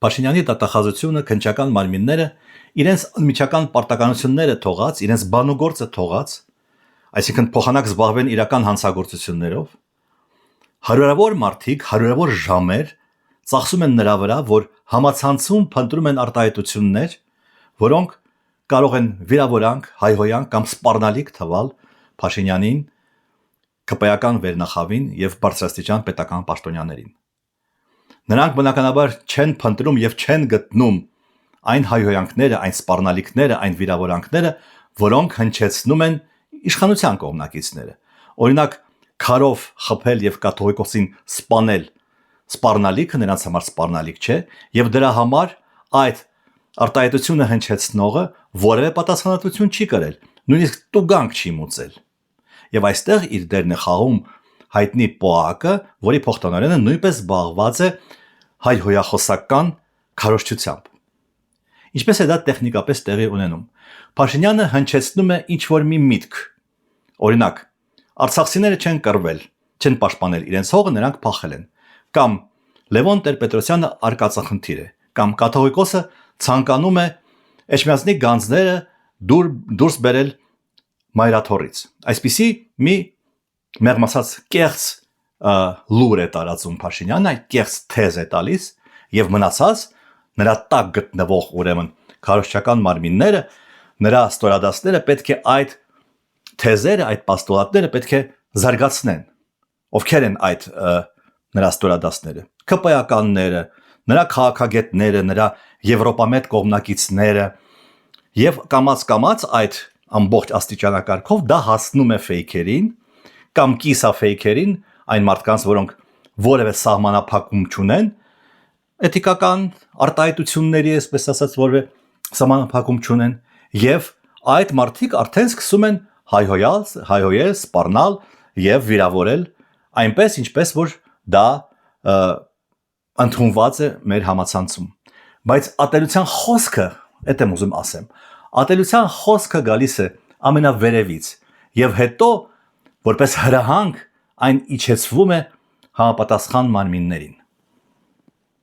Փաշինյանի դատախազությունը քննչական մարմինները իրենց անմիջական պարտականությունները թողած, իրենց բանուգործը թողած, այսինքն փոխանակ զբաղվեն իրական հանցագործություններով, հարյուրավոր մարդիկ, հարյուրավոր ժամեր ծախսում են նրա վրա, որ համացանցում փնտրում են արտահայտություններ, որոնք կարող են վիրավորանք, հայհոյանք կամ սպառնալիք թվալ Փաշինյանին, ԿՊ-ական վերնախավին եւ բարձրաստիճան պետական պաշտոնյաներին։ Նրանք բնականաբար չեն փնտրում եւ չեն գտնում այն հայհոյանքները, այն սպառնալիքները, այն վիրավորանքները, որոնք հնչեցնում են իշխանության կողմնակիցները։ Օրինակ, քարով խփել եւ կաթողիկոսին սպանել սպառնալիքը նրանց համար սպառնալիք չէ եւ դրա համար այդ արտահայտությունը հնչեցնողը որևէ պատասխանատվություն չի կրել, նույնիսկ տուգանք չի մուծել։ Եվ այստեղ իր դերն է խաղում հայտնի ՊՕԱԿ-ը, որի փոխտնօրենը նույնպես զբաղված է հայհոյախոսական քարոզչությամբ։ Ինչպես է դա տեխնիկապես տեղի ունենում։ Փաշինյանը հնչեցնում է ինչ-որ մի միտք։ Օրինակ, արցախցիները չեն կռվել, չեն պաշտպանել իրենց հողը, նրանք փախել են։ Կամ Լևոն Տեր-Պետրոսյանը արկածախնդիր է, կամ կաթողիկոսը ցանկանում է Էջմիածնի գանձները դուրս բերել մայրաթորից։ Այսպիսի մի մեղմ ասած կեղծ լուր է տարածում Փաշինյանը, այդ կեղծ թեզ է տալիս եւ մնացած նրա տակ գտնվող ուրեմն քարոզչական մարմինները, նրա ստորադասները պետք է այդ թեզերը, այդ պաստոլատները պետք է զարգացնեն։ Ովքեր են այդ նրա ստորադասները։ ԿՊ-ականները, նրա քաղաքագետները, նրա եվրոպամետ կողմնակիցները եւ կամած այդ ամբողջ աստիճանակարգով դա հասնում է ֆեյքերին կամ կիսաֆեյքերին, այն մարդկանց, որոնք որևէ սահմանափակում չունեն, էթիկական արտահայտությունների, այսպես ասած, որևէ սահմանափակում չունեն, եւ այդ մարդիկ արդեն սկսում են հայհոյել, սպառնալ եւ վիրավորել այնպես, ինչպես որ դա ընդունված է մեր համացանցում։ Բայց ատելության խոսքը, այդ եմ ուզում ասեմ, ատելության խոսքը գալիս է ամենավերևից եւ հետո որպես հրահանգ այն իջեցվում է համապատասխան մարմիններին։